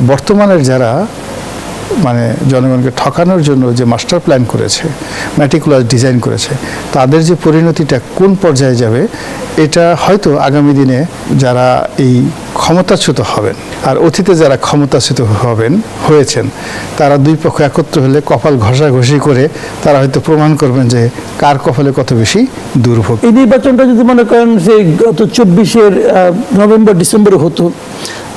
বর্তমানের যারা মানে জনগণকে ঠকানোর জন্য যে মাস্টার প্ল্যান করেছে, ম্যাটিকুলাস ডিজাইন করেছে, তাদের যে পরিণতিটা কোন পর্যায়ে যাবে এটা হয়তো আগামী দিনে যারা এই ক্ষমতাচ্যুত হবেন আর অতীতে যারা ক্ষমতাচ্যুত হয়েছেন তারা দুই পক্ষ একত্র হলে কপাল ঘষাঘষি করে তারা হয়তো প্রমাণ করবেন যে কার কপালে কত বেশি দুর্ভোগ। এই নির্বাচনটা যদি মনে করেন যে গত 24 নভেম্বর ডিসেম্বরে হতো,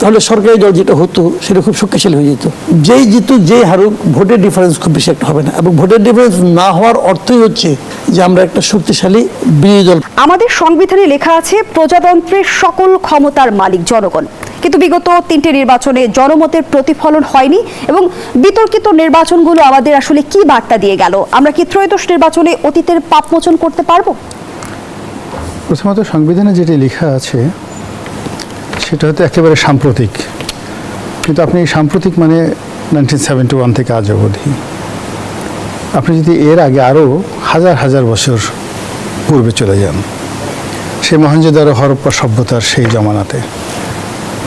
তাহলে সরকারি দল যেটা হতো সেটা খুব শক্তিশালী হয়ে যেত। যেই জিতুক যেই হারুক ভোটের ডিফারেন্স খুব বেশি একটা হবে না, এবং ভোটের ডিফারেন্স না হওয়ার অর্থই হচ্ছে যে আমরা একটা শক্তিশালী বিরোধী দল। আমাদের সংবিধানে লেখা আছে প্রজাতন্ত্রের সকল ক্ষমতার মালিক জনগণ, কিন্তু বিগত 3টে নির্বাচনে জনমতের প্রতিফলন হয়নি এবং বিতর্কিত নির্বাচনগুলো আমাদের আসলে কি বার্তা দিয়ে গেল? আমরা কি ত্রয়োদশ নির্বাচনে অতীতের পাপমোচন করতে পারবো? প্রথমত সংবিধানে যেটি লেখা আছে সেটা হয়তো একেবারে সাম্প্রতিক, কিন্তু আপনি সাম্প্রতিক মানে 1971 থেকে আজ অবধি, আপনি যদি এর আগে আরও হাজার হাজার বছর পূর্বে চলে যান, সেই মহেঞ্জোদারো হরপ্পা সভ্যতার সেই জমানাতে,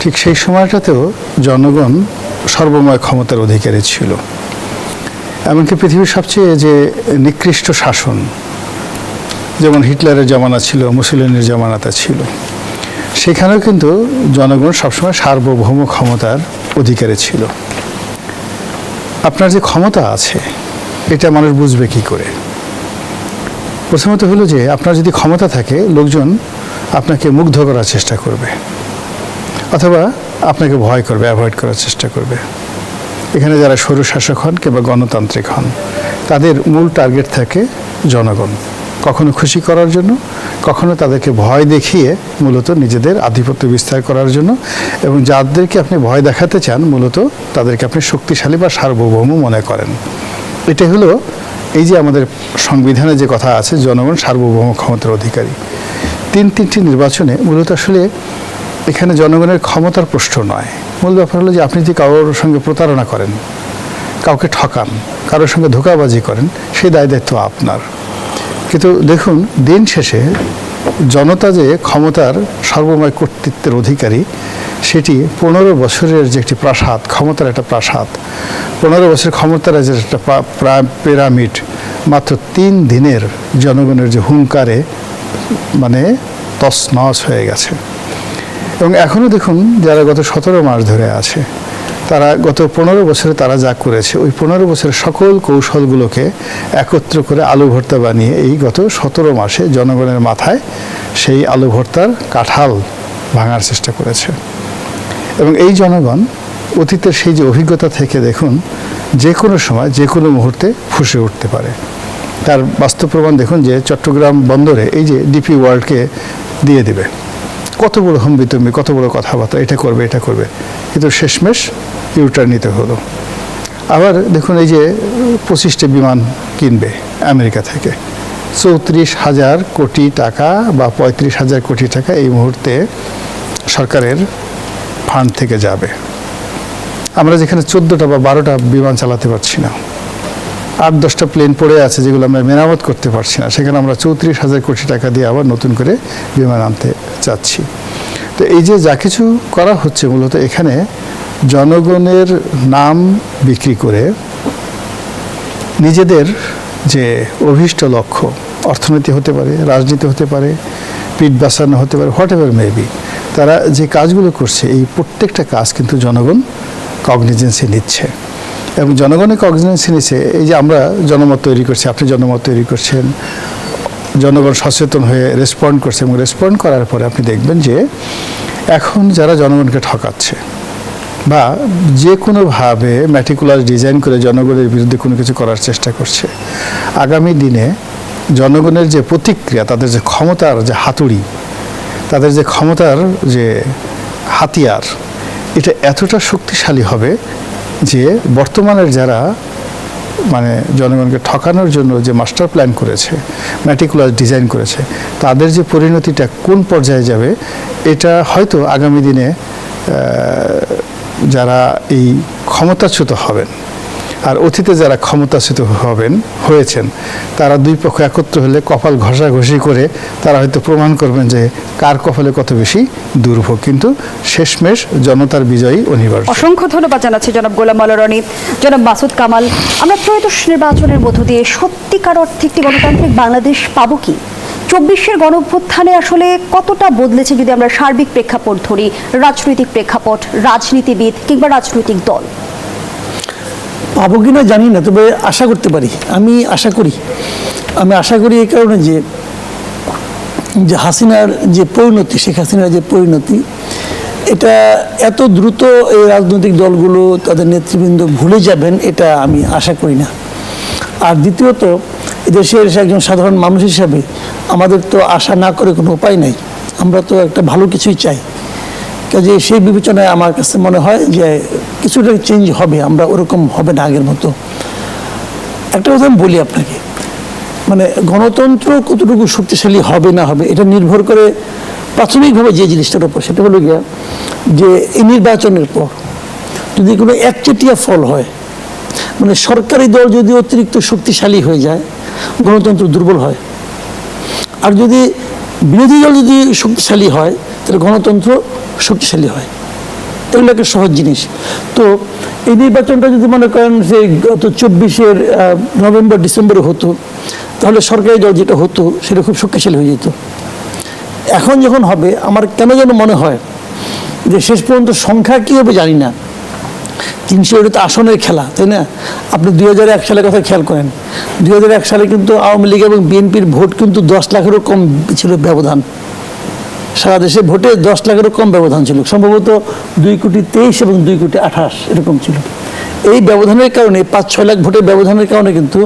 ঠিক সেই সময়টাতেও জনগণ সর্বময় ক্ষমতার অধিকারী ছিল। এমনকি পৃথিবীর সবচেয়ে যে নিকৃষ্ট শাসন, যেমন হিটলারের জমানা ছিল, মুসলিনের জমানাতে ছিল, সেখানেও কিন্তু জনগণ সবসময় সার্বভৌম ক্ষমতার অধিকারী ছিল। আপনার যে ক্ষমতা আছে এটা মানুষ বুঝবে কি করে? প্রথমত হলো যে আপনার যদি ক্ষমতা থাকে, লোকজন আপনাকে মুগ্ধ করার চেষ্টা করবে অথবা আপনাকে ভয় করবে, অ্যাভয়েড করার চেষ্টা করবে। এখানে যারা স্বৈরশাসক হন কিংবা গণতান্ত্রিক হন, তাদের মূল টার্গেট থাকে জনগণ, কখনো খুশি করার জন্য, কখনো তাদেরকে ভয় দেখিয়ে মূলত নিজেদের আধিপত্য বিস্তার করার জন্য, এবং যাদেরকে আপনি ভয় দেখাতে চান মূলত তাদেরকে আপনি শক্তিশালী বা সার্বভৌম মনে করেন। এটাই হলো এই যে আমাদের সংবিধানে যে কথা আছে জনগণ সার্বভৌম ক্ষমতার অধিকারী। তিনটি নির্বাচনে মূলত আসলে এখানে জনগণের ক্ষমতার প্রশ্ন নয়, মূল ব্যাপার হলো যে আপনি যদি কারোর সঙ্গে প্রতারণা করেন, কাউকে ঠকান, কারোর সঙ্গে ধোঁকাবাজি করেন, সেই দায়িত্ব আপনার। কিন্তু দেখুন, দিন শেষে জনতা যে ক্ষমতার সর্বময় কর্তৃত্বের অধিকারী, সেটি 15 বছরের যে একটি প্রাসাদ, ক্ষমতার একটা প্রাসাদ, 15 বছরের ক্ষমতার যে একটা পিরামিড, মাত্র 3 দিনের জনগণের যে হুঙ্কারে মানে তছনছ হয়ে গেছে। এবং এখনও দেখুন যারা গত 17 মাস ধরে আছে, তারা গত 15 বছরে তারা যা করেছে, ওই 15 বছরের সকল কৌশলগুলোকে একত্র করে আলু ভর্তা বানিয়ে এই গত 17 মাসে জনগণের মাথায় সেই আলু ভর্তার কাঁঠাল ভাঙার চেষ্টা করেছে। এবং এই জনগণ অতীতের সেই যে অভিজ্ঞতা থেকে দেখুন যে কোনো সময় যে কোনো মুহূর্তে ফুঁসে উঠতে পারে। তার বাস্তব প্রমাণ দেখুন যে চট্টগ্রাম বন্দরে এই যে ডিপি ওয়ার্ল্ডকে দিয়ে দেবে, কত বড় হম্বিতম্বি, কত বড় কথাবার্তা, এটা করবে, কিন্তু শেষমেশ ইউটার্ন নিতে হলো। আবার দেখুন এই যে 25টা বিমান কিনবে আমেরিকা থেকে, 34,000 কোটি টাকা বা 35,000 কোটি টাকা এই মুহূর্তে সরকারের ফান্ড থেকে যাবে। আমরা যেখানে 14টা বা 12টা বিমান চালাতে পারছি না, 8-10টা প্লেন পড়ে আছে যেগুলো আমরা মেরামত করতে পারছি না, সেখানে আমরা 34,000 কোটি টাকা দিয়ে আবার নতুন করে বিমান আনতে চাচ্ছি। তো এই যে যা কিছু করা হচ্ছে মূলত এখানে জনগণের নাম বিক্রি করে নিজেদের যে অভীষ্ট লক্ষ্য, অর্থনীতি হতে পারে, রাজনীতি হতে পারে, পিঠ বাঁচানো হতে পারে, হোয়াট এভার মেবি, তারা যে কাজগুলো করছে এই প্রত্যেকটা কাজ কিন্তু জনগণ কগনিজেন্সে নিচ্ছে। এবং জনগণের কগনিজেন্সে নিচ্ছে, এই যে আমরা জনমত তৈরি করছি, আপনি জনমত তৈরি করছেন, জনগণ সচেতন হয়ে রেসপন্ড করছে, এবং রেসপন্ড করার পরে আপনি দেখবেন যে এখন যারা জনগণকে ঠকাচ্ছে বা যে কোনোভাবে ম্যাটিকুলাস ডিজাইন করে জনগণের বিরুদ্ধে কোনো কিছু করার চেষ্টা করছে, আগামী দিনে জনগণের যে প্রতিক্রিয়া, তাদের যে ক্ষমতার যে হাতুড়ি, তাদের যে ক্ষমতার যে হাতিয়ার, এটা এতটা শক্তিশালী হবে যে বর্তমানের যারা মানে জনগণকে ঠকানোর জন্য যে মাস্টার প্ল্যান করেছে, ম্যাটিকুলাস ডিজাইন করেছে, তাদের যে পরিণতিটা কোন পর্যায়ে যাবে এটা হয়তো আগামী দিনে যারা এই ক্ষমতাচ্যুত হবেন আর অতীতে যারা ক্ষমতাচ্যুত হয়েছেন তারা দুই পক্ষ একত্র হলে কপাল ঘষাঘষি করে তারা হয়তো প্রমাণ করবেন যে কার কপালে কত বেশি দুর্ভোগ, কিন্তু শেষমেশ জনতার বিজয়ী অনিবার্য। অসংখ্য ধন্যবাদ জানাচ্ছি জনাব গোলাম মাওলা রনি, জনাব মাসুদ কামাল। আমরা ত্রয়োদশ নির্বাচনের মধ্য দিয়ে সত্যিকার অর্থে একটি গণতান্ত্রিক বাংলাদেশ পাবো কি? 24-এর গণঅভ্যুত্থানে আসলে কতটা বদলেছে যদি আমরা সার্বিক প্রেক্ষাপট ধরি, রাজনৈতিক প্রেক্ষাপট, রাজনীতিবিদ কিংবা রাজনৈতিক দল? পাবো কিনা জানি না, তবে আশা করতে পারি। আমি আশা করি এই কারণে যে হাসিনার যে পরিণতি, শেখ হাসিনার যে পরিণতি, এটা এত দ্রুত এই রাজনৈতিক দলগুলো তাদের নেতৃবৃন্দ ভুলে যাবেন এটা আমি আশা করি না। আর দ্বিতীয়ত, দেশের একজন সাধারণ মানুষ হিসাবে আমাদের তো আশা না করে কোনো উপায় নাই। আমরা তো একটা ভালো কিছুই চাই, কাজে সেই বিবেচনায় আমার কাছে মনে হয় যে কিছুটা চেঞ্জ হবে, আমরা ওরকম হবে না আগের মতো। একটা কথা আমি বলি আপনাকে, মানে গণতন্ত্র কতটুকু শক্তিশালী হবে না হবে এটা নির্ভর করে প্রাথমিকভাবে যে জিনিসটার উপর, সেটা হলো গিয়া যে এই নির্বাচনের পর যদি কোনো একচেটিয়া ফল হয়, মানে সরকারি দল যদি অতিরিক্ত শক্তিশালী হয়ে যায় গণতন্ত্র দুর্বল হয়, আর যদি বিরোধী দল যদি শক্তিশালী হয় তাহলে গণতন্ত্র শক্তিশালী হয়। এগুলো একটা সহজ জিনিস। তো এই নির্বাচনটা যদি মনে করেন যে গত 24-এর নভেম্বর ডিসেম্বরে হতো, তাহলে সরকারি দল যেটা হতো সেটা খুব শক্তিশালী হয়ে যেত। এখন যখন হবে আমার কেন যেন মনে হয় যে শেষ পর্যন্ত সংখ্যা কী হবে জানি না। 300 তো আসনের খেলা, তাই না? আপনি 2001 সালের কথা খেয়াল করেন, 2001 সালে কিন্তু আওয়ামী লীগ এবং বিএনপির ভোট কিন্তু 10 লাখেরও কম ছিল ব্যবধান। সারা দেশে ভোটে 10 লাখেরও কম ব্যবধান ছিল, সম্ভবত 2,23,00,000 এবং 2,28,00,000 এরকম ছিল। এই ব্যবধানের কারণে 5-6 লাখ ভোটের ব্যবধানের কারণে কিন্তু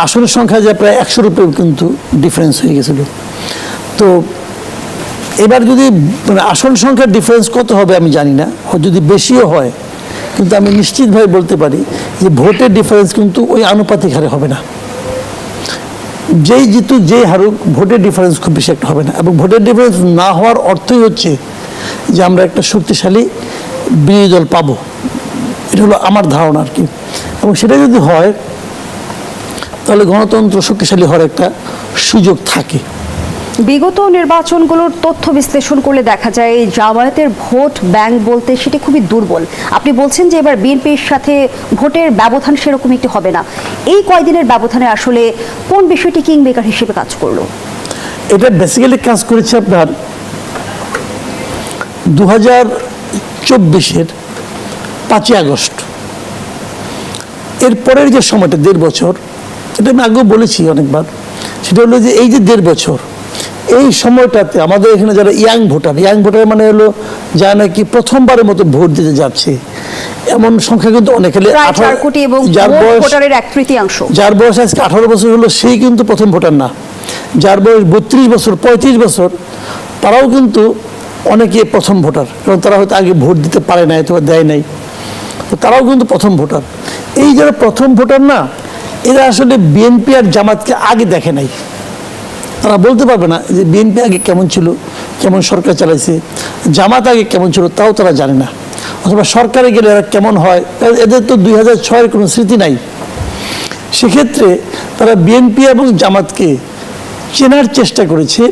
আসনের সংখ্যা যা প্রায় 100-র উপরে কিন্তু ডিফারেন্স হয়ে গেছিল। তো এবার যদি মানে আসন সংখ্যার ডিফারেন্স কত হবে আমি জানি না, যদি বেশিও হয়, কিন্তু আমি নিশ্চিতভাবে বলতে পারি যে ভোটের ডিফারেন্স কিন্তু ওই আনুপাতিক হারে হবে না। যেই জিতুক যেই হারুক ভোটের ডিফারেন্স খুব বেশি একটা হবে না, এবং ভোটের ডিফারেন্স না হওয়ার অর্থই হচ্ছে যে আমরা একটা শক্তিশালী বিরোধী দল পাবো। এটা হলো আমার ধারণা আর কি। এবং সেটা যদি হয় তাহলে গণতন্ত্র শক্তিশালী হওয়ার একটা সুযোগ থাকে। বিগত নির্বাচনগুলোর তথ্য বিশ্লেষণ করলে দেখা যায় জামায়াতের ভোট ব্যাংক বলতে সেটি খুবই দুর্বল। আপনি বলছেন যে এবার বিএনপির সাথে ভোটের ব্যবধান সেরকম একটি হবে না। এই কয়দিনের ব্যবধানে আসলে কোন বিষয়টি কিং মেকার হিসেবে কাজ করলো? এটা বেসিক্যালি কাজ করেছে আপনার 2024-এর 5ই আগস্ট, এরপরের যে সময়টা 1.5 বছর, এটা আমি আগেও বলেছি অনেকবার, সেটা হলো যে এই যে 1.5 বছর, এই সময়টাতে আমাদের এখানে যারা ইয়াং ভোটার মানে হলো যারা নাকি প্রথমবারের মতো ভোট দিতে যাচ্ছে, এমন সংখ্যা কিন্তু অনেক। প্রায় 4 কোটি এবং ভোটারের 1/3। যার বয়স আজকে 18 বছর হলো সেই কিন্তু প্রথম ভোটার না। যার বয়স 32 বছর 35 বছর তারাও কিন্তু অনেকে প্রথম ভোটার, কারণ তারা হয়তো আগে ভোট দিতে পারে নাই অথবা দেয় নাই, তো তারাও কিন্তু প্রথম ভোটার। এই যারা প্রথম ভোটার না, এরা আসলে বিএনপি আর জামাতকে আগে দেখে নাই। তারা বলতে পারবে না যে বিএনপি আগে কেমন ছিল, কেমন সরকার চালাইছে, জামাত আগে কেমন ছিল তাও তারা জানে না, অথবা সরকারে গেলে এরা কেমন হয়, এদের তো 2006-এর কোনো স্মৃতি নাই। সেক্ষেত্রে তারা বিএনপি এবং জামাতকে চেনার চেষ্টা করেছে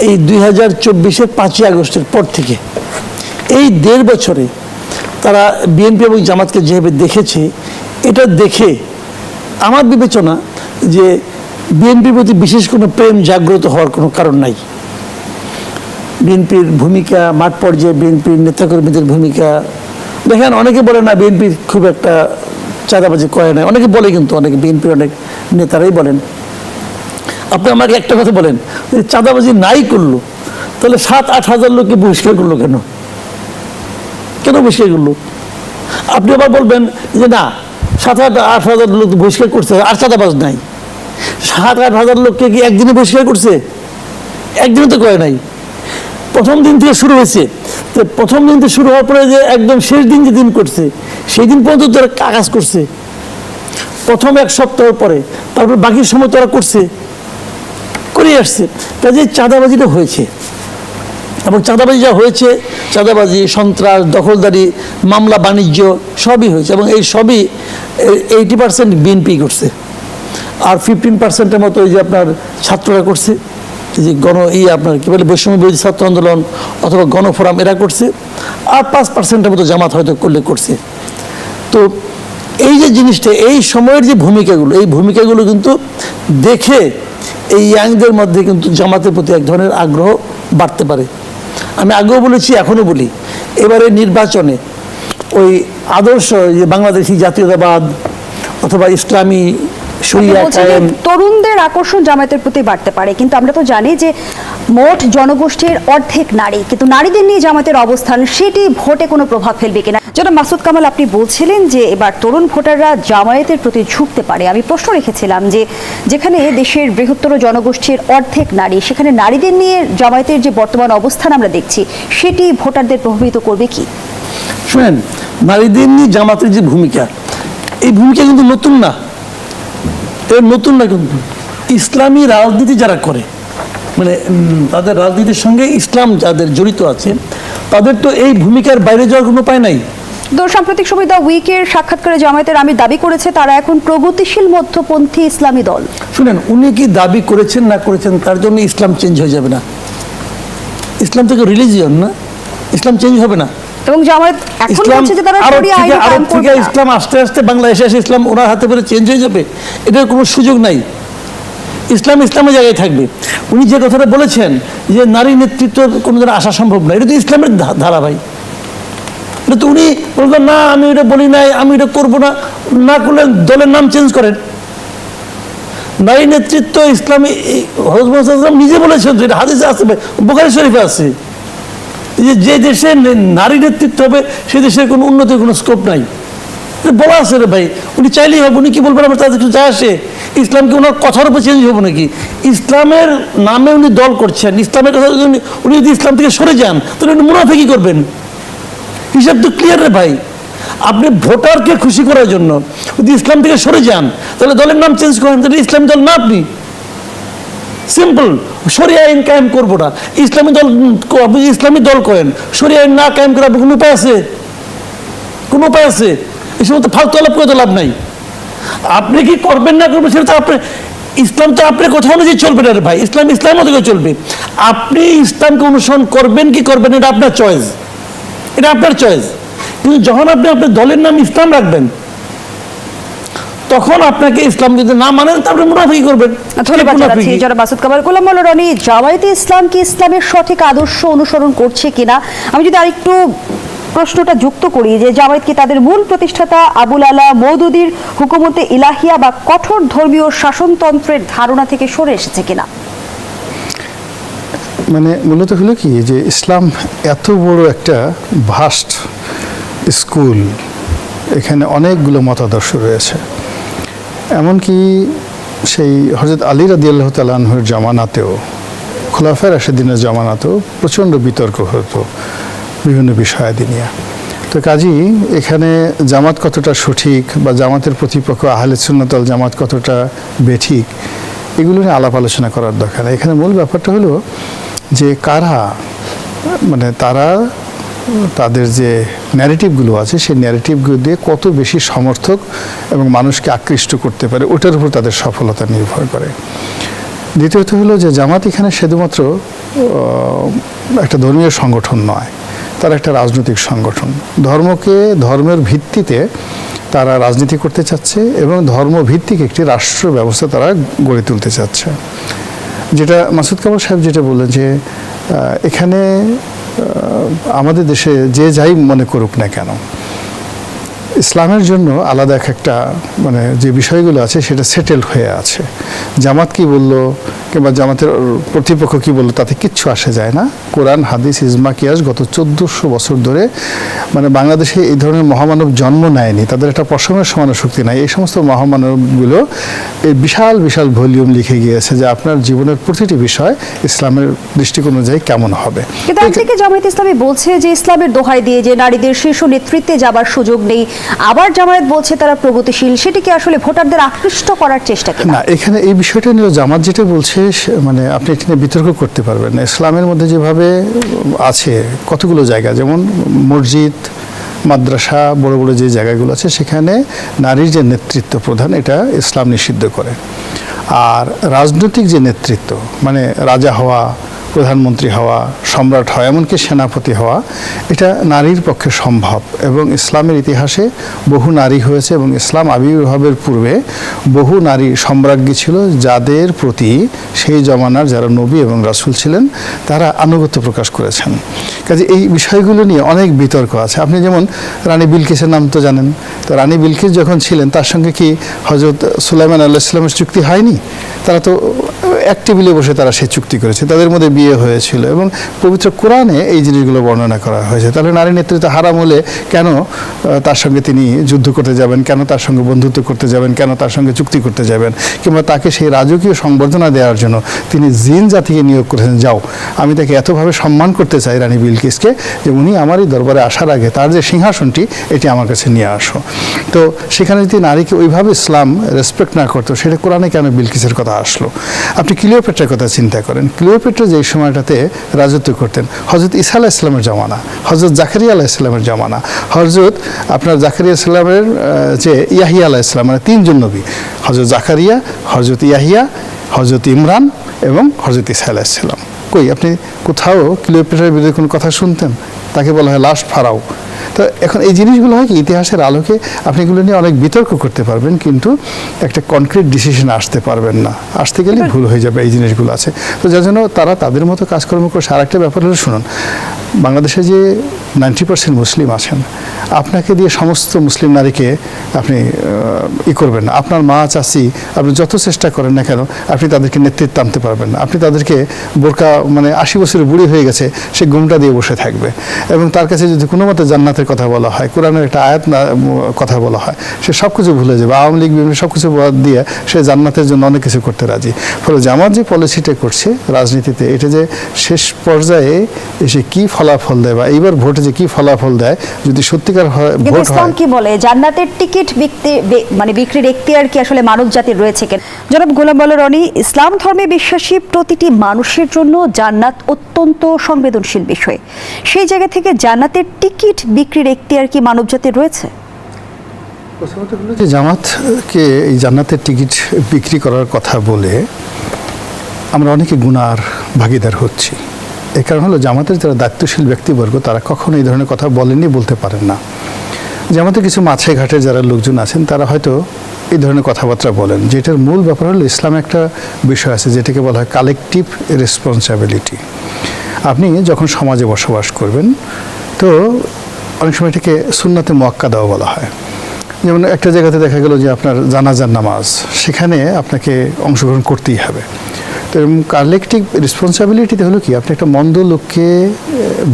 এই 2024-এর 5ই আগস্টের পর থেকে। এই 1.5 বছরে তারা বিএনপি এবং জামাতকে যেভাবে দেখেছে, এটা দেখে আমার বিবেচনা যে বিএনপির প্রতি বিশেষ কোনো প্রেম জাগ্রত হওয়ার কোনো কারণ নাই। বিএনপির ভূমিকা, মাঠ পর্যায়ে বিএনপির নেতাকর্মীদের ভূমিকা দেখেন, অনেকে বলে না বিএনপি খুব একটা চাঁদাবাজি করে না, অনেকে বলে, কিন্তু অনেকে বিএনপির অনেক নেতারাই বলেন। আপনি আমাকে একটা কথা বলেন, চাঁদাবাজি নাই করলো তাহলে 7-8 হাজার লোককে বহিষ্কার করলো কেন বহিষ্কার করলো? আপনি আবার বলবেন যে না, 7-8 হাজার লোক বহিষ্কার করছে আর চাঁদাবাজ নাই। 7-8 হাজার লোককে কি একদিনে বহিষ্কার করছে? একদিনে তো করে নাই। প্রথম দিন থেকে শুরু হয়েছে, তো প্রথম দিন থেকে শুরু হওয়ার পরে যে একদম শেষ দিন যেদিন করছে সেই দিন পর্যন্ত তারা কাজ করছে। প্রথম 1 সপ্তাহ পরে, তারপর বাকি সময় তারা করে আসছে। কাজে চাঁদাবাজিটা হয়েছে, এবং চাঁদাবাজি যা হয়েছে, চাঁদাবাজি, সন্ত্রাস, দখলদারি, মামলা বাণিজ্য, সবই হয়েছে, এবং এই সবই 80% বিএনপি করছে, আর 15%-এর মতো ওই যে আপনার ছাত্ররা করছে, এই যে আপনার কি বলে বৈষম্য বিরোধী ছাত্র আন্দোলন অথবা গণফোরাম এরা করছে, আর 5%-এর মতো জামাত হয়তো করছে। তো এই যে জিনিসটা, এই সময়ের যে ভূমিকাগুলো, এই ভূমিকাগুলো কিন্তু দেখে এই ইয়াংদের মধ্যে কিন্তু জামাতের প্রতি এক ধরনের আগ্রহ বাড়তে পারে। আমি আগেও বলেছি, এখনও বলি, এবারে নির্বাচনে ওই আদর্শ যে বাংলাদেশি জাতীয়তাবাদ অথবা ইসলামী শরিয়া কায়েম, তরুণদের আকর্ষণ জামায়াতের প্রতি বাড়তে পারে, কিন্তু আমরা তো জানি যে মোট জনগোষ্ঠীর অর্ধেক নারী, কিন্তু নারীদের নিয়ে জামায়াতের অবস্থান সেটি ভোটে কোনো প্রভাব ফেলবে কিনা। যেটা মাসুদ কামাল, আপনি বলছিলেন যে এবার তরুণ ভোটাররা জামায়াতের প্রতি ঝুঁকতে পারে। আমি প্রশ্ন রেখেছিলাম যে যেখানে দেশের বৃহত্তর জনগোষ্ঠীর অর্ধেক নারী, সেখানে নারীদের নিয়ে জামায়াতের যে বর্তমান অবস্থান আমরা দেখছি, সেটি ভোটারদের প্রভাবিত করবে কি? শুনেন, নারীদের নিয়ে জামাতের যে ভূমিকা, এই ভূমিকা কিন্তু নতুন না, নতুন না। কিন্তু ইসলামী রাজনীতি যারা করে, মানে তাদের রাজনীতির সঙ্গে ইসলাম যাদের জড়িত আছে, তাদের তো এই ভূমিকার বাইরে যাওয়ার কোনো উপায় নাই। তো সাম্প্রতিক সময় দ্য উইকের সাক্ষাৎকারে জামায়াতের আমির দাবি করেছে তারা এখন প্রগতিশীল মধ্যপন্থী ইসলামী দল। শুনেন, উনি কি দাবি করেছেন না করেছেন তার জন্য ইসলাম চেঞ্জ হয়ে যাবে না। ইসলাম থেকে রিলিজিয়ন না, ইসলাম চেঞ্জ হবে না। এবং জামায়াত এখন বলছে যে তারা শরিয়া আইন কায়েম করবে না। ইসলাম আস্তে আস্তে বাংলাদেশে এসে ইসলাম ওনার হাতে করে চেঞ্জ হয়ে যাবে, এটার কোনো সুযোগ নাই। ইসলাম ইসলামের জায়গায় থাকবে। উনি যে কথাটা বলেছেন যে নারী নেতৃত্ব কোনো দিন আসা সম্ভব না, এটা তো ইসলামের ধারা ভাই। এটা তো উনি বলবেন না, আমি এটা বলি নাই, আমি এটা করবো না, না করলে দলের নাম চেঞ্জ করেন। নারী নেতৃত্ব ইসলামী হযরত নিজে বলেছেন, যেটা হাদিসে আছে, বুখারী শরীফে আছে, যে দেশে নারী নেতৃত্ব হবে সে দেশের কোনো উন্নতির কোনো স্কোপ নাই, বলা আছে রে ভাই। উনি চাইলেই হবে, উনি কি বলবেন আমার তাদের কিছু যায় আসে? ইসলামকে ওনার কথার উপর চেঞ্জ হবো নাকি? ইসলামের নামে উনি দল করছেন, ইসলামের কথা উনি যদি ইসলাম থেকে সরে যান তাহলে উনি মুনাফিকি করবেন। হিসাব তো ক্লিয়ার রে ভাই। আপনি ভোটারকে খুশি করার জন্য যদি ইসলাম থেকে সরে যান তাহলে দলের নাম চেঞ্জ করেন, তাহলে ইসলামী দল না আপনি। সিম্পল, শরিয়া আইন কায়েম করবো না, ইসলামী দল করেন, শরিয়া আইন না কায়েম করার কোনো উপায় আছে? কোনো উপায় আছে? এই সময় তো ফালতু আলাপ করে তো লাভ নাই। আপনি কি করবেন না করবেন সেটা তো আপনি, ইসলাম তো আপনার কথা অনুযায়ী চলবে না রে ভাই। ইসলাম ইসলাম মতো করে চলবে। আপনি ইসলামকে অনুসরণ করবেন কি করবেন এটা আপনার চয়েস, এটা আপনার চয়েস। কিন্তু যখন আপনি আপনার দলের নাম ইসলাম রাখবেন, তখন আপনাকে ইসলাম যদি না মানেন তারপরে মুনাফিকি করবেন। ধন্যবাদ জানাচ্ছি যারা মাসুদ কামাল। গোলাম মোল্লা রনি, জামায়াতে ইসলাম কি ইসলামের সঠিক আদর্শ অনুসরণ করছে কিনা, আমি যদি আরেকটু প্রশ্নটা যুক্ত করি যে জামায়াত কি তাদের মূল প্রতিষ্ঠাতা আবুল আলা মওদুদীর হুকুমতে ইলাহিয়া বা কঠোর ধর্মীয় শাসনতন্ত্রের ধারণা থেকে সরে এসেছে কিনা? মানে মূলত হলো কি যে ইসলাম এত বড় একটা ভাস্ট স্কুল, এখানে অনেকগুলো মতাদর্শ রয়েছে। এমনকি সেই হযরত আলী রাদিয়াল্লাহু তাআলা আনহুর জামানাতেও, খোলাফায়ে রাশিদিনের জামানাতেও প্রচণ্ড বিতর্ক হতো বিভিন্ন বিষয়াদি নিয়ে। তো কাজেই এখানে জামাত কতটা সঠিক বা জামাতের প্রতিপক্ষ আহলে সুন্নাত ওয়াল জামাত কতটা বেঠিক, এগুলো নিয়ে আলাপ আলোচনা করার দরকার নেই। এখানে মূল ব্যাপারটা হলো যে কারা, মানে তারা তাদের যে ন্যারেটিভগুলো আছে সেই ন্যারেটিভগুলো দিয়ে কত বেশি সমর্থক এবং মানুষকে আকৃষ্ট করতে পারে, ওটার উপর তাদের সফলতা নির্ভর করে। দ্বিতীয়ত হলো যে জামাত এখানে শুধুমাত্র একটা ধর্মীয় সংগঠন নয়, তারা একটা রাজনৈতিক সংগঠন। ধর্মকে ধর্মের ভিত্তিতে তারা রাজনীতি করতে চাচ্ছে এবং ধর্মভিত্তিক একটি রাষ্ট্র ব্যবস্থা তারা গড়ে তুলতে চাচ্ছে। যেটা মাসুদ কামাল সাহেব যেটা বললেন যে এখানে আমাদের দেশে যে যাই মনে করুক না কেন, ইসলামের জন্য আলাদা একটা মানে যে বিষয়গুলো আছে সেটা সেটেল হয়ে আছে। জামাত কি বললো কিংবা জামাতের প্রতিপক্ষ কি বললো তাতে কিচ্ছু আসে যায় না। কোরআন, হাদিস, ইজমা, কিয়াস গত 1400 বছর ধরে মানে বাংলাদেশে এই ধরনের মহামানব জন্ম নেয়নি, তাদের একটা পশমের সমান শক্তি নাই। এই সমস্ত মহামানবগুলো এই বিশাল বিশাল ভলিউম লিখে গিয়েছে যে আপনার জীবনের প্রতিটি বিষয় ইসলামের দৃষ্টিকোণ অনুযায়ী কেমন হবে। কিন্তু একদিকে জামায়াত ইসলামী বলছে যে ইসলামের দোহাই দিয়ে যে নারীদের শীর্ষ নেতৃত্বে যাবার সুযোগ নেই, আবার জামায়াত বলছে তারা প্রগতিশীল। সেটিকে আসলে ভোটারদের আকৃষ্ট করার চেষ্টা কিনা? না, এখানে এই বিষয়টা নিয়ে জামাত যেটা বলছে মানে আপনি এখানে বিতর্ক করতে পারবেন না। ইসলামের মধ্যে যেভাবে আছে কতগুলো জায়গা, যেমন মসজিদ, মাদ্রাসা বড় বড় যে জায়গাগুলো আছে সেখানে নারীর যে নেতৃত্ব প্রধান এটা ইসলাম নিষিদ্ধ করে। আর রাজনৈতিক যে নেতৃত্ব মানে রাজা হওয়া, প্রধানমন্ত্রী হওয়া, সম্রাট হওয়া, এমনকি সেনাপতি হওয়া, এটা নারীর পক্ষে সম্ভব। এবং ইসলামের ইতিহাসে বহু নারী হয়েছে এবং ইসলাম আবির্ভাবের পূর্বে বহু নারী সম্রাজ্ঞী ছিল যাদের প্রতি সেই জমানার যারা নবী এবং রাসূল ছিলেন তারা আনুগত্য প্রকাশ করেছেন। কাজে এই বিষয়গুলো নিয়ে অনেক বিতর্ক আছে। আপনি যেমন রানী বিলকিসের নাম তো জানেন, তো রানী বিলকিস যখন ছিলেন তার সঙ্গে কি হযরত সুলাইমান আলাইহিস সালামের চুক্তি হয়নি? তারা তো এক টেবিলে বসে তারা সেই চুক্তি করেছে, তাদের মধ্যে বিয়ে হয়েছিল এবং পবিত্র কোরআনে এই জিনিসগুলো বর্ণনা করা হয়েছে। তাহলে নারী নেতৃত্ব হারাম হলে কেন তার সঙ্গে তিনি যুদ্ধ করতে যাবেন, কেন তার সঙ্গে বন্ধুত্ব করতে যাবেন, কেন তার সঙ্গে চুক্তি করতে যাবেন, কিংবা তাকে সেই রাজকীয় সংবর্ধনা দেওয়ার জন্য তিনি জিন জাতিকে নিয়োগ করেছেন, যাও আমি তাকে এতভাবে সম্মান করতে চাই রানী বিলকিসকে যে উনি আমারই দরবারে আসার আগে তার যে সিংহাসনটি এটি আমার কাছে নিয়ে আসো। তো সেখানে যদি নারীকে ওইভাবে ইসলাম রেসপেক্ট না করতো সেটা কোরআনে কেন বিলকিসের কথা আসলো? আপনি ক্লিওপেট্রার কথা চিন্তা করেন। ক্লিওপেট্রা যে সময়টাতে রাজত্ব করতেন, হযরত ঈসা আলাইহিস সালামের জামানা, হযরত জাকারিয়া আলাইহিস সালামের জামানা, হযরত আপনার জাকারিয়া সালামের যে ইয়াহিয়া আলাইহিস সালাম, মানে তিনজন নবী, হযরত জাকারিয়া, হযরত ইয়াহিয়া, হযরত ইমরান এবং হযরত ঈসা আলাইহিস সালাম। কই আপনি কোথাও ক্লিওপেট্রার বিরুদ্ধে কোনো কথা শুনতেন? তাকে বলা হয় লাস্ট ফারাও। তো এখন এই জিনিসগুলো হয় কি ইতিহাসের আলোকে আপনি এগুলো নিয়ে অনেক বিতর্ক করতে পারবেন, কিন্তু একটা কনক্রিট ডিসিশন আসতে পারবেন না, আসতে গেলে ভুল হয়ে যাবে। এই জিনিসগুলো আছে, তো যার জন্য তারা তাদের মতো কাজকর্ম করছে। আর একটা ব্যাপার হলো শুনুন, বাংলাদেশে যে 90% মুসলিম আছেন, আপনাকে দিয়ে সমস্ত মুসলিম নারীকে আপনি করবেন না। আপনার মা চাচি আপনি যত চেষ্টা করেন না কেন আপনি তাদেরকে নেতৃত্ব আনতে পারবেন না। আপনি তাদেরকে বোরকা মানে 80 বছরের বুড়ি হয়ে গেছে সে ঘুমটা দিয়ে বসে থাকবে, এবং তার কাছে যদি কোনো মতে জান্নাতের কথা বলা হয়, কোরআনের একটা আয়াত কথা বলা হয়, সে সব কিছু ভুলে যাবে। আওয়ামী লীগ বিভিন্ন সব কিছু বাদ দিয়ে সে জান্নাতের জন্য অনেক কিছু করতে রাজি। ফলে জামাত যে পলিসিটা করছে রাজনীতিতে, এটা যে শেষ পর্যায়ে এসে কি ফলাফল দেয় বা এইবার ভোটে যে কি ফলাফল দেয়, যদি সত্যিকার ভোট ইসলাম হয়। কি বলে জান্নাতের টিকিট মানে বিক্রির এখতিয়ার কি আসলে মানব জাতির রয়েছে কেন? জনাব গোলাম মোল্লা রনি, ইসলাম ধর্মে বিশ্বাসী প্রতিটি মানুষের জন্য জান্নাত অত্যন্ত সংবেদনশীল বিষয়। সেই জায়গা থেকে জান্নাতের টিকিট বিক্রির এখতিয়ার কি মানব জাতির রয়েছে? প্রথমত হলো যে জামাতকে এই জান্নাতের টিকিট বিক্রি করার কথা বলে আমরা অনেকে গুনার ভাগীদার হচ্ছি। এই কারণ হলো জামাতের যারা দায়িত্বশীল ব্যক্তিবর্গ তারা কখনো এই ধরনের কথা বলেননি, বলতে পারেন না। জামাতের কিছু মাছে ঘাটে যারা লোকজন আছেন তারা হয়তো এই ধরনের কথাবার্তা বলেন, যেটার মূল ব্যাপার হলো ইসলামে একটা বিষয় আছে যেটাকে বলা হয় কালেকটিভ রেসপন্সিবিলিটি। আপনি যখন সমাজে বসবাস করবেন তো অনেক সময় এটাকে সুন্নাতে মুআক্কাদাও বলা হয়। যেমন একটা জায়গাতে দেখা গেল যে আপনার জানাজার নামাজ, সেখানে আপনাকে অংশগ্রহণ করতেই হবে। তো কালেকটিভ রেসপন্সিবিলিটিতে হলো কি, আপনি একটা মন্দ লোককে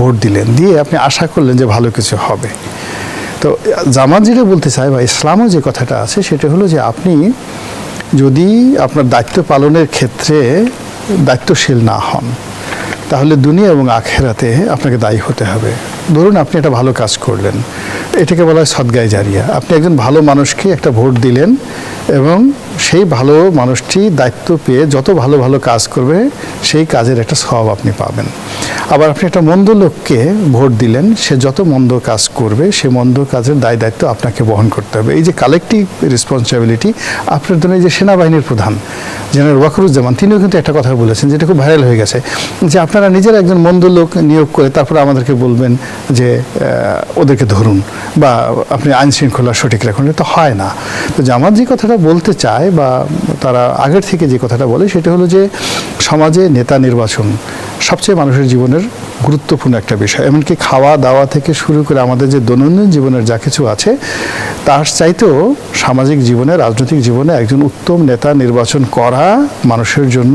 ভোট দিলেন, দিয়ে আপনি আশা করলেন যে ভালো কিছু হবে। তো জামাত যেটা বলতে চায় বা ইসলামও যে কথাটা আছে সেটা হলো যে আপনি যদি আপনার দায়িত্ব পালনের ক্ষেত্রে দায়িত্বশীল না হন তাহলে দুনিয়া এবং আখেরাতে আপনাকে দায়ী হতে হবে। ধরুন আপনি একটা ভালো কাজ করলেন, এটাকে বলা হয় সদগায়ে জারিয়া। আপনি একজন ভালো মানুষকে একটা ভোট দিলেন এবং সেই ভালো মানুষটি দায়িত্ব পেয়ে যত ভালো ভালো কাজ করবে সেই কাজের একটা সওয়াব আপনি পাবেন। আবার আপনি একটা মন্দ লোককে ভোট দিলেন, সে যত মন্দ কাজ করবে সে মন্দ কাজের দায় দায়িত্ব আপনাকে বহন করতে হবে। এই যে কালেকটিভ রেসপন্সিবিলিটি, আপনার জন্য এই যে সেনাবাহিনীর প্রধান জেনারেল ওয়াকারুজ্জামান তিনিও কিন্তু একটা কথা বলেছেন যেটা খুব ভাইরাল হয়ে গেছে, যে আপনারা নিজেরা একজন মন্দ লোক নিয়োগ করে তারপরে আমাদেরকে বলবেন যে ওদেরকে ধরুন বা আপনি আইন শৃঙ্খলা সঠিক রাখুন। এটা তো হয় না। তো জামাত যে কথাটা বলতে চায় বা তারা আগের থেকে যে কথাটা বলে সেটা হলো যে সমাজে নেতা নির্বাচন সবচেয়ে মানুষের জীবনের গুরুত্বপূর্ণ একটা বিষয়। এমনকি খাওয়া দাওয়া থেকে শুরু করে আমাদের যে দৈনন্দিন জীবনের যা কিছু আছে তার চাইতেও সামাজিক জীবনে, রাজনৈতিক জীবনে একজন উত্তম নেতা নির্বাচন করা মানুষের জন্য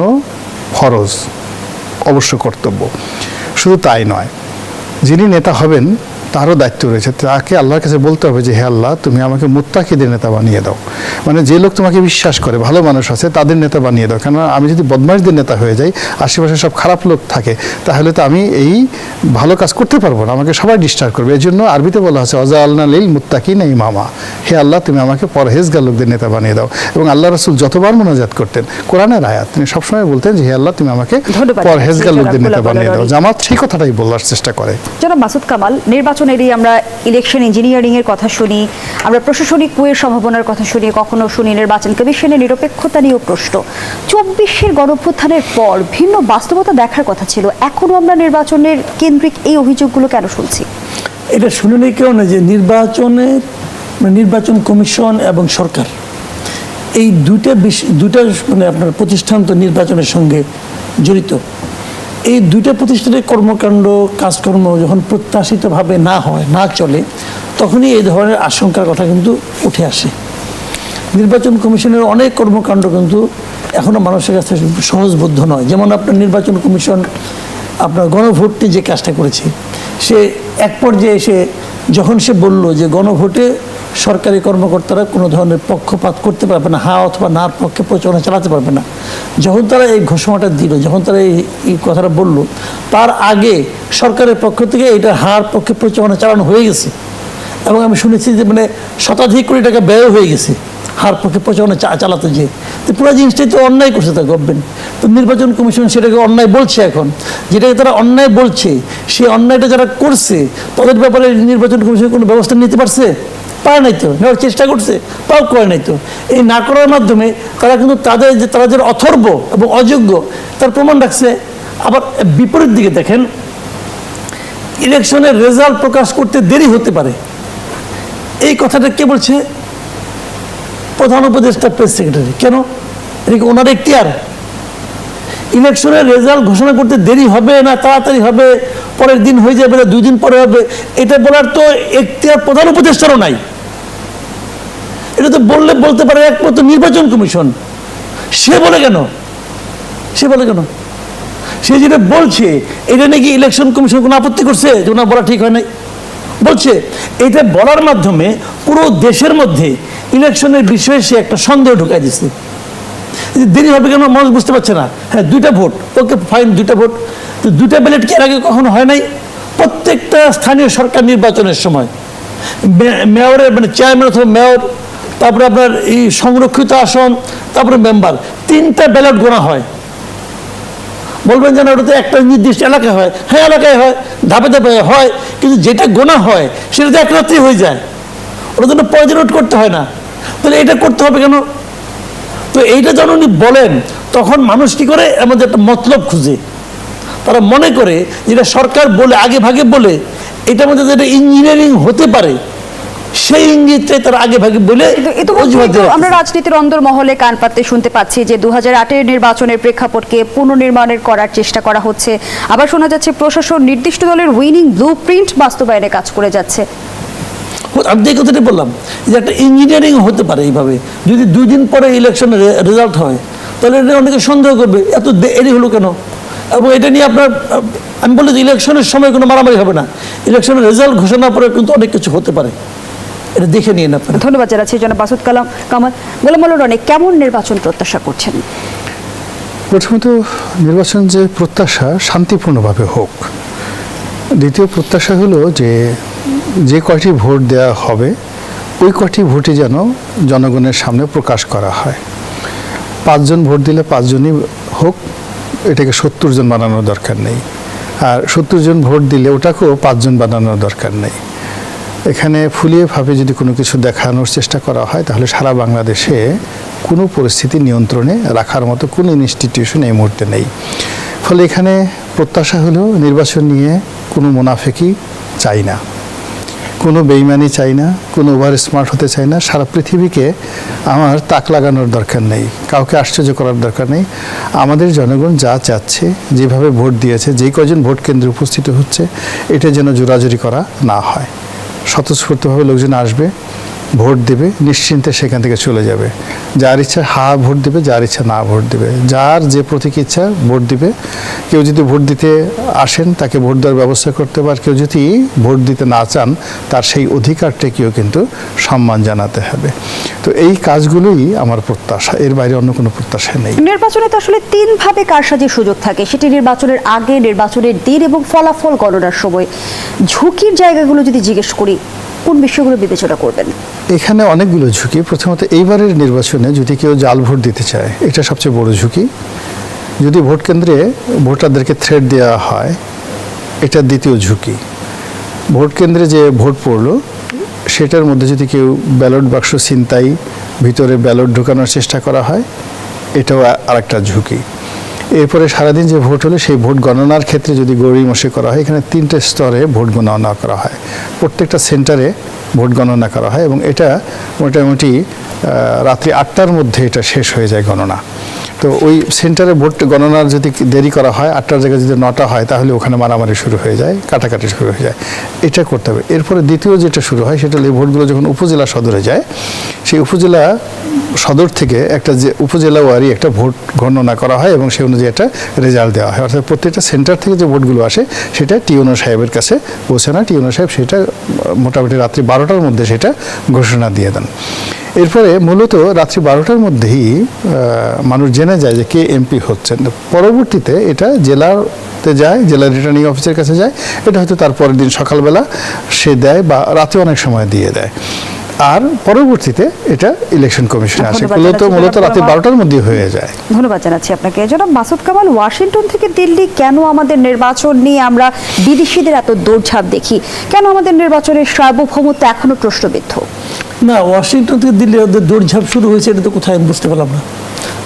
ফরজ, অবশ্য কর্তব্য। শুধু তাই নয়, যিনি নেতা হবেন তারও দায়িত্ব রয়েছে। তাকে আল্লাহর কাছে বলতে হবে যে হে আল্লাহ, তুমি আমাকে মুত্তাকিদের নেতা বানিয়ে দাও, মানে যে লোক তোমাকে বিশ্বাস করে, ভালো মানুষ আছে তাদের নেতা বানিয়ে দাও। কেন আমি যদি বদমাশদের নেতা হয়ে যাই, আশেপাশে সব খারাপ লোক থাকে, তাহলে তো আমি এই ভালো কাজ করতে পারবো না, আমাকে সবাই ডিস্টার্ব করবে। এই জন্য আরবিতে বলা আছে ওয়াজআলনা লিল মুত্তাকিনা ইমামা, হে আল্লাহ তুমি আমাকে পরহেজগার লোকদের নেতা বানিয়ে দাও। এবং আল্লাহ রাসূল যতবার মুনাজাত করতেন, কোরআনের আয়াত, তিনি সবসময় বলতেন যে হে আল্লাহ তুমি আমাকে পরহেজগার লোকদের নেতা বানিয়ে দাও। জামাত সেই কথাটাই বলার চেষ্টা করে। জনাব মাসুদ কামাল, নির্বাচন নির্বাচন এলেই আমরা ইলেকশন ইঞ্জিনিয়ারিং এর কথা শুনি, আমরা প্রশাসনিক কুয়ের সম্ভাবনার কথা শুনি, কখনো শুনি নির্বাচন কমিশনের নিরপেক্ষতা নিয়েও প্রশ্ন। 24-এর গণঅভ্যুত্থানের পর ভিন্ন বাস্তবতা দেখার কথা ছিল, এখনো আমরা নির্বাচনের কেন্দ্রিক এই অভিযোগগুলো কেন শুনছি? এটা শুনে নেই কেউ না যে নির্বাচন কমিশন এবং সরকার এই দুইটা মানে আপনার প্রতিষ্ঠান তো নির্বাচনের সঙ্গে জড়িত। এই দুইটা প্রতিষ্ঠানের কর্মকাণ্ড কাজকর্ম যখন প্রত্যাশিতভাবে না হয়, না চলে, তখনই এই ধরনের আশঙ্কার কথা কিন্তু উঠে আসে। নির্বাচন কমিশনের অনেক কর্মকাণ্ড কিন্তু এখনো মানুষের কাছে সহজবোধ্য নয়। যেমন আপনার নির্বাচন কমিশন আপনার গণভোটে যে কাজটা করেছে, সে এক পর্যায়ে এসে যখন সে বলল যে গণভোটে সরকারি কর্মকর্তারা কোনো ধরনের পক্ষপাত করতে পারবে না, হা অথবা নার পক্ষে প্রচারণা চালাতে পারবে না, যখন তারা এই ঘোষণাটা দিল, যখন তারা এই কথাটা বলল, তার আগে সরকারের পক্ষ থেকে এটা হার পক্ষে প্রচারণা চালানো হয়ে গেছে। এবং আমি শুনেছি যে মানে শতাধিক কোটি টাকা ব্যয় হয়ে গেছে হার পক্ষে প্রচারণা চালাতে যেয়ে। তো পুরো জিনিসটাই তো অন্যায় করছে তার গভর্নমেন্ট। তো নির্বাচন কমিশন সেটাকে অন্যায় বলছে। এখন যেটাকে তারা অন্যায় বলছে, সেই অন্যায়টা যারা করছে তাদের ব্যাপারে নির্বাচন কমিশন কোনো ব্যবস্থা নিতে পারছে? পারে নাই তো। নেওয়ার চেষ্টা করছে, তাও করে নাই তো। এই না করার মাধ্যমে তারা কিন্তু তারা যে অথর্ব এবং অযোগ্য তার প্রমাণ রাখছে। আবার বিপরীত দিকে দেখেন, ইলেকশনের রেজাল্ট প্রকাশ করতে দেরি হতে পারে, এই কথাটা কে বলছে? প্রধান উপদেষ্টা, প্রেস সেক্রেটারি। কেন? এটা কি ওনার এখতিয়ার? ইলেকশনের রেজাল্ট ঘোষণা করতে দেরি হবে না তাড়াতাড়ি হবে, পরের দিন হয়ে যাবে না 2 দিন পরে হবে, এটা বলার তো এখতিয়ার প্রধান উপদেষ্টারও নাই। এটা তো বলতে পারে একমাত্র নির্বাচন কমিশন। সে বলে কেন? সে যেটা বলছে এটা নাকি ইলেকশন কমিশন কোনো আপত্তি করছে যে ওনার বলা ঠিক হয় নাই? বলছে এটা বলার মাধ্যমে পুরো দেশের মধ্যে ইলেকশনের বিষয়ে সে একটা সন্দেহ ঢুকাই দিচ্ছে। দেরি হবে কেন মানুষ বুঝতে পারছে না। হ্যাঁ, 2টা ভোট, ওকে ফাইন, 2টা ভোট। তো 2টা ব্যালট কি এর আগে কখনো হয় নাই? প্রত্যেকটা স্থানীয় সরকার নির্বাচনের সময় মেয়রের মানে চেয়ারম্যান অথবা মেয়র, তারপরে আপনার এই সংরক্ষিত আসন, তারপরে মেম্বার, 3টা ব্যালট গোনা হয়। বলবেন যে না, ওটা তো একটা নির্দিষ্ট এলাকায় হয়। হ্যাঁ, এলাকায় হয়, ধাপে ধাপে হয়, কিন্তু যেটা গোনা হয় সেটা তো এক রাত্রি হয়ে যায়, ওটা জন্য পয়সা নোট করতে হয় না। তাহলে এটা করতে হবে কেন? তো এইটা যখন উনি বলেন, তখন মানুষ কি করে? আমাদের একটা মতলব খুঁজে। তারা মনে করে যেটা সরকার বলে আগে ভাগে বলে, এটার মধ্যে যেটা ইঞ্জিনিয়ারিং হতে পারে সেই ইঙ্গিতটাই তারা আগে ভাগে বলে। আমরা রাজনীতির অন্দরমহলে কান পাততে শুনতে পাচ্ছি যে 2008-এর নির্বাচনের প্রেক্ষাপটকে পুনর্নির্মাণের করার চেষ্টা করা হচ্ছে। আবার শোনা যাচ্ছে প্রশাসন নির্দিষ্ট দলের উইনিং ব্লুপ্রিন্ট বাস্তবায়নে কাজ করে যাচ্ছে। আমি যে কথাটা বললাম যে একটা ইঞ্জিনিয়ারিং হতে পারে এইভাবে। যদি 2 দিন পরে ইলেকশনের রেজাল্ট হয়, তাহলে এটা অনেকে সন্দেহ করবে এত দেরি হলো কেন। এবং এটা নিয়ে আমি বলি যে ইলেকশনের সময় কোনো মারামারি হবে না, ইলেকশনের রেজাল্ট ঘোষণার পরে কিন্তু অনেক কিছু হতে পারে, এটা দেখে নিয়ে না। ধন্যবাদ জানাচ্ছি জনাব মাসুদ কামাল। গোলাম মাওলা রনি, কেমন নির্বাচন প্রত্যাশা করছেন? প্রথমত নির্বাচন যে প্রত্যাশা শান্তিপূর্ণভাবে হোক। দ্বিতীয় প্রত্যাশা হলো যে কয়টি ভোট দেওয়া হবে ওই কয়টি ভোটই যেন জনগণের সামনে প্রকাশ করা হয়। 5 জন ভোট দিলে 5 জনই হোক, এটাকে 70 জন বানানোর দরকার নেই। আর 70 জন ভোট দিলে ওটাকেও 5 জন বানানোর দরকার নেই। এখানে ফুলিয়ে ভাবে যদি কোনো কিছু দেখানোর চেষ্টা করা হয়, তাহলে সারা বাংলাদেশে কোনো পরিস্থিতি নিয়ন্ত্রণে রাখার মতো কোনো ইনস্টিটিউশন এই মুহূর্তে নেই। ফলে এখানে প্রত্যাশা হলো নির্বাচন নিয়ে কোনো মুনাফেকি চাই না, কোনো বেইমানি চাই না, কোনো ওভার স্মার্ট হতে চাই না। সারা পৃথিবীকে আমার তাক লাগানোর দরকার নেই, কাউকে আশ্চর্য করার দরকার নেই। আমাদের জনগণ যা চাচ্ছে, যেভাবে ভোট দিয়েছে, যেই কজন ভোট কেন্দ্রে উপস্থিত হচ্ছে, এটা যেন জোরাজুরি করা না হয়। স্বতঃস্ফূর্তভাবে লোকজন আসবে, ভোট দেবে, নিশ্চিন্তে সেখান থেকে চলে যাবে। যার ইচ্ছা হা ভোট দেবে, যার ইচ্ছা না ভোট দেবে, যার যে প্রতীক ইচ্ছা ভোট দিবে। কেউ যদি ভোট দিতে আসেন তাকে ভোট দেওয়ার ব্যবস্থা করতে হবে, আর কেউ যদি ভোট দিতে না চান তার সেই অধিকারটাকেও কিন্তু সম্মান জানাতে হবে। তো এই কাজগুলোই আমার প্রত্যাশা, এর বাইরে অন্য কোনো প্রত্যাশা নেই। নির্বাচনে তো আসলে 3 ভাবে কারসাজির সুযোগ থাকে, সেটি নির্বাচনের আগে, নির্বাচনের দিন এবং ফলাফল গণনার সময়। ঝুঁকির জায়গাগুলো যদি জিজ্ঞেস করি, কোন বিষয়গুলো বিবেচনা করবেন? এখানে অনেকগুলো ঝুঁকি। প্রথমত এইবারের নির্বাচনে যদি কেউ জাল ভোট দিতে চায়, এটা সবচেয়ে বড় ঝুঁকি। যদি ভোট কেন্দ্রে ভোটারদেরকে থ্রেট দেওয়া হয়, এটা দ্বিতীয় ঝুঁকি। ভোট কেন্দ্রে যে ভোট পড়লো সেটার মধ্যে যদি কেউ ব্যালট বাক্স ছিনতাই, ভিতরে ব্যালট ঢোকানোর চেষ্টা করা হয়, এটাও আরেকটা ঝুঁকি। এরপরে সারাদিন যে ভোট হলো সেই ভোট গণনার ক্ষেত্রে যদি গড়িমসি করা হয়, এখানে 3টে স্তরে ভোট গণনা করা হয়, প্রত্যেকটা সেন্টারে ভোট গণনা করা হয় এবং এটা মোটামুটি রাত্রি 8টার মধ্যে এটা শেষ হয়ে যায় গণনা। তো ওই সেন্টারে ভোট গণনার যদি দেরি করা হয়, 8টার জায়গায় যদি 9টা হয়, তাহলে ওখানে মারামারি শুরু হয়ে যায়, কাটাকাটি শুরু হয়ে যায়। এটা করতে হবে। এরপরে দ্বিতীয় যেটা শুরু হয় সেটা হলো এই ভোটগুলো যখন উপজেলা সদরে যায়, সেই উপজেলা সদর থেকে একটা যে উপজেলা ওয়ারি একটা ভোট গণনা করা হয় এবং সেই অনুযায়ী একটা রেজাল্ট দেওয়া হয়। অর্থাৎ প্রত্যেকটা সেন্টার থেকে যে ভোটগুলো আসে সেটা টিউনো সাহেবের কাছে পৌঁছে না, টিউনো সাহেব সেটা মোটামুটি রাত্রি 12টার মধ্যে সেটা ঘোষণা দিয়ে দেন। এরপরে মূলত রাত্রি 12টার মধ্যেই মানুষ জেনে যায় যে কে এমপি হচ্ছেন। পরবর্তীতে এটা জেলাতে যায়, জেলা রিটার্নিং অফিসের কাছে যায়, এটা হয়তো তার পরের দিন সকালবেলা সে দেয় বা রাতে অনেক সময় দিয়ে দেয়। আর পরবর্তীতে এটা ইলেকশন কমিশনে আসে, মূলত রাতে 12টার মধ্যে হয়ে যায়। ধন্যবাদ জানাচ্ছি আপনাকে। জনাব মাসুদ কামাল, ওয়াশিংটন থেকে দিল্লি কেন আমাদের নির্বাচন নিয়ে আমরা বিদেশিদের এত দৌড়ঝাঁপ দেখি? কেন আমাদের নির্বাচনের সার্বভৌমত্ব এখনো প্রশ্নবিদ্ধ? না, ওয়াশিংটন থেকে দিল্লি ওদের দৌড়ঝাঁপ শুরু হয়েছে, এটা তো কোথায় আমি বুঝতে পারলাম না।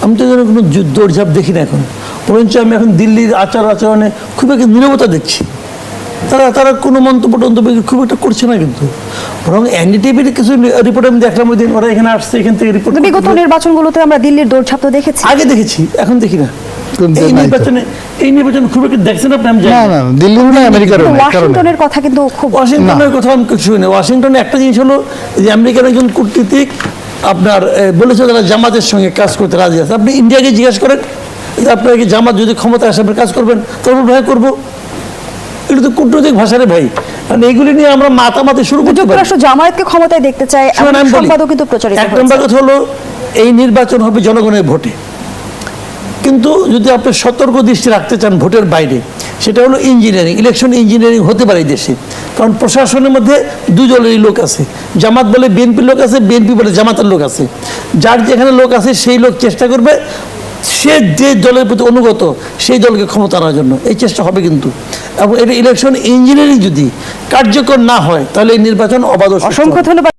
আমি তো যেন কোনো দৌড়ঝাঁপ দেখি না এখন, বরঞ্চ আমি এখন দিল্লির আচরণে খুব একটা নীরবতা দেখছি। তারা কোনো মন্তব্য খুব একটা করছে না, কিন্তু বরং এনডিটিভির কিছু রিপোর্ট আমি দেখলাম ওই দিন, ওরা এখানে আসছে, এখান থেকে রিপোর্ট। বিগত নির্বাচনগুলোতে আমরা দিল্লির দৌড়ঝাঁপ তো দেখেছি, আগে দেখেছি, এখন দেখি না। এই নির্বাচন খুব একটা দেখছেন আপনি? আমি না না, দিল্লির না, আমেরিকার না। ওয়াশিংটনের কথা কিন্তু খুব, ওয়াশিংটনের কথা আমি কিছু শুনি। ওয়াশিংটনে একটা জিনিস হলো যে আমেরিকার একজন কূটনীতিক আপনার বলেছে তারা জামাতের সঙ্গে কাজ করতে রাজি আছে। আপনি ইন্ডিয়াকে জিজ্ঞাসা করেন যে আপনারা কি জামাত যদি ক্ষমতা আসে আপনি কাজ করবেন? তারপর ভাই করবো, এটা তো কূটনৈতিক ভাষারে ভাই। মানে এইগুলি নিয়ে আমরা মাতামাতি শুরু করতে পারি। যুক্তরাষ্ট্র জামায়াতকে ক্ষমতায় দেখতে চায়, সংবাদও কিন্তু প্রচারিত হচ্ছে। এক নম্বর কথা হলো এই নির্বাচন হবে জনগণের ভোটে, কিন্তু যদি আপনি সতর্ক দৃষ্টি রাখতে চান ভোটের বাইরে, সেটা হলো ইঞ্জিনিয়ারিং, ইলেকশন ইঞ্জিনিয়ারিং হতে পারে এই দেশে। কারণ প্রশাসনের মধ্যে দুই দলেরই লোক আছে, জামাত বলে বিএনপির লোক আছে, বিএনপি বলে জামাতের লোক আছে। যার যেখানে লোক আছে সেই লোক চেষ্টা করবে সে যে দলের প্রতি অনুগত সেই দলকে ক্ষমতা আনার জন্য, এই চেষ্টা হবে কিন্তু। এবং এটা ইলেকশন ইঞ্জিনিয়ারিং যদি কার্যকর না হয় তাহলে এই নির্বাচন অবাধ। অসংখ্য ধন্যবাদ।